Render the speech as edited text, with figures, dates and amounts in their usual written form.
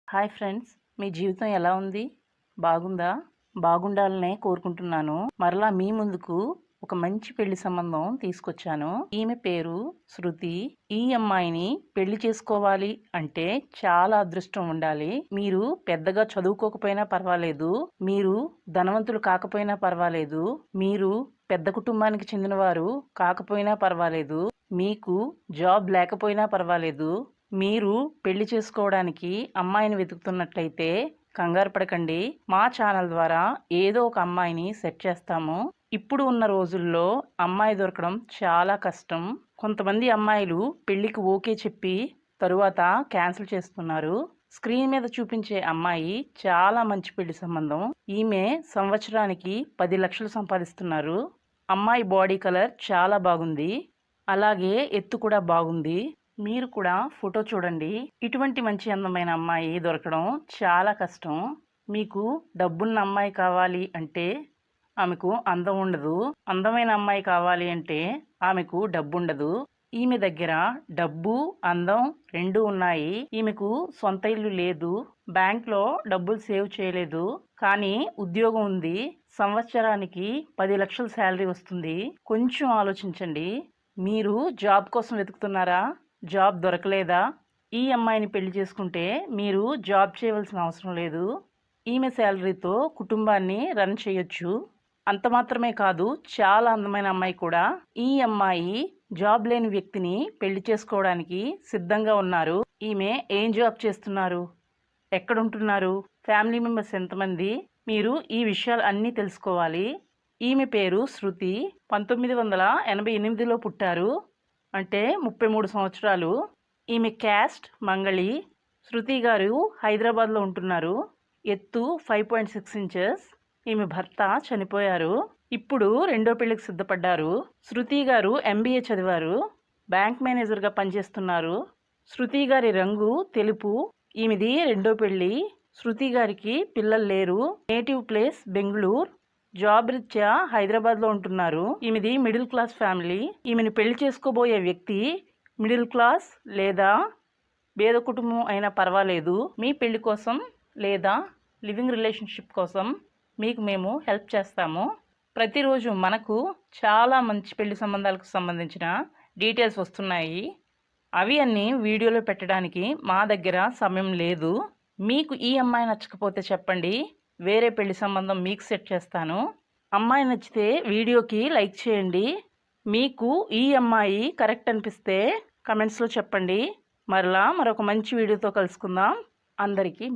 Hi friends, మీ జీవితం ఎలా ఉంది? బాగుందా? బాగుండాలనే కోరుకుంటున్నాను. మరలా మీ ముందుకు ఒక మంచి పెళ్లి సంబంధం తీసుకొచ్చాను. ఈమె పేరు శృతి. ఈ అమ్మాయిని పెళ్లి చేసుకోవాలి అంటే చాలా అదృష్టం ఉండాలి. మీరు పెద్దగా చదువుకోకపోయినా పర్వాలేదు, మీరు ధనవంతులు కాకపోయినా పర్వాలేదు, మీరు పెద్ద కుటుంబానికి చెందినవారు కాకపోయినా పర్వాలేదు, మీకు జాబ్ లేకపోయినా పర్వాలేదు, మీరు పెళ్లి చేసుకోవడానికి అమ్మాయిని వెతుకుతున్నట్లయితే కంగారు పడకండి. మా ఛానల్ ద్వారా ఏదో ఒక అమ్మాయిని సెట్ చేస్తాము. ఇప్పుడు ఉన్న రోజుల్లో అమ్మాయి దొరకడం చాలా కష్టం. కొంతమంది అమ్మాయిలు పెళ్లికి ఓకే చెప్పి తరువాత క్యాన్సిల్ చేస్తున్నారు. స్క్రీన్ మీద చూపించే అమ్మాయి చాలా మంచి పెళ్లి సంబంధం. ఈమె సంవత్సరానికి 10 లక్షలు సంపాదిస్తున్నారు. అమ్మాయి బాడీ కలర్ చాలా బాగుంది, అలాగే ఎత్తు కూడా బాగుంది. మీరు కూడా ఫోటో చూడండి. ఇటువంటి మంచి అందమైన అమ్మాయి దొరకడం చాలా కష్టం. మీకు డబ్బున్న అమ్మాయి కావాలి అంటే ఆమెకు అందం ఉండదు, అందమైన అమ్మాయి కావాలి అంటే ఆమెకు డబ్బు ఉండదు. ఈమె దగ్గర డబ్బు, అందం రెండూ ఉన్నాయి. ఈమెకు సొంత ఇల్లు లేదు, బ్యాంక్లో డబ్బులు సేవ్ చేయలేదు, కానీ ఉద్యోగం ఉంది. సంవత్సరానికి 10 లక్షల శాలరీ వస్తుంది. కొంచెం ఆలోచించండి. మీరు జాబ్ కోసం వెతుకుతున్నారా? జాబ్ దొరకలేదా? ఈ అమ్మాయిని పెళ్లి చేసుకుంటే మీరు జాబ్ చేయవలసిన అవసరం లేదు. ఈమె శాలరీతో కుటుంబాన్ని రన్ చేయొచ్చు. అంత మాత్రమే కాదు, చాలా అందమైన అమ్మాయి కూడా. ఈ అమ్మాయి జాబ్ లేని వ్యక్తిని పెళ్లి చేసుకోవడానికి సిద్ధంగా ఉన్నారు. ఈమె ఏం జాబ్ చేస్తున్నారు? ఎక్కడుంటున్నారు? ఫ్యామిలీ మెంబర్స్ ఎంతమంది? మీరు ఈ విషయాలు అన్నీ తెలుసుకోవాలి. ఈమె పేరు శృతి. 1988లో పుట్టారు, అంటే 33 సంవత్సరాలు. ఈమె క్యాస్ట్ మంగళి. శృతి గారు హైదరాబాద్లో ఉంటున్నారు. ఎత్తు 5.6 ఇంచెస్. ఈమె భర్త చనిపోయారు. ఇప్పుడు రెండో పెళ్లికి సిద్ధపడ్డారు. శృతి గారు MBA చదివారు, బ్యాంక్ మేనేజర్గా పనిచేస్తున్నారు. శృతి గారి రంగు తెలుపు. ఈమెది రెండో పెళ్లి. శృతి గారికి పిల్లలు లేరు. నేటివ్ ప్లేస్ బెంగళూరు, జాబ్ రీత్యా హైదరాబాద్లో ఉంటున్నారు. ఈమెది మిడిల్ క్లాస్ ఫ్యామిలీ. ఈమెను పెళ్లి చేసుకోబోయే వ్యక్తి మిడిల్ క్లాస్ లేదా పేద కుటుంబం అయినా పర్వాలేదు. మీ పెళ్లి కోసం లేదా లివింగ్ రిలేషన్షిప్ కోసం మీకు మేము హెల్ప్ చేస్తాము. ప్రతిరోజు మనకు చాలా మంచి పెళ్లి సంబంధాలకు సంబంధించిన డీటెయిల్స్ వస్తున్నాయి. అవి అన్నీ వీడియోలో పెట్టడానికి మా దగ్గర సమయం లేదు. మీకు ఈ అమ్మాయి నచ్చకపోతే చెప్పండి, వేరే పెళ్లి సంబంధం మీకు సెట్ చేస్తాను. అమ్మాయి నచ్చితే వీడియోకి లైక్ చేయండి. మీకు ఈ అమ్మాయి కరెక్ట్ అనిపిస్తే కమెంట్స్లో చెప్పండి. మరలా మరొక మంచి వీడియోతో కలుసుకుందాం. అందరికీ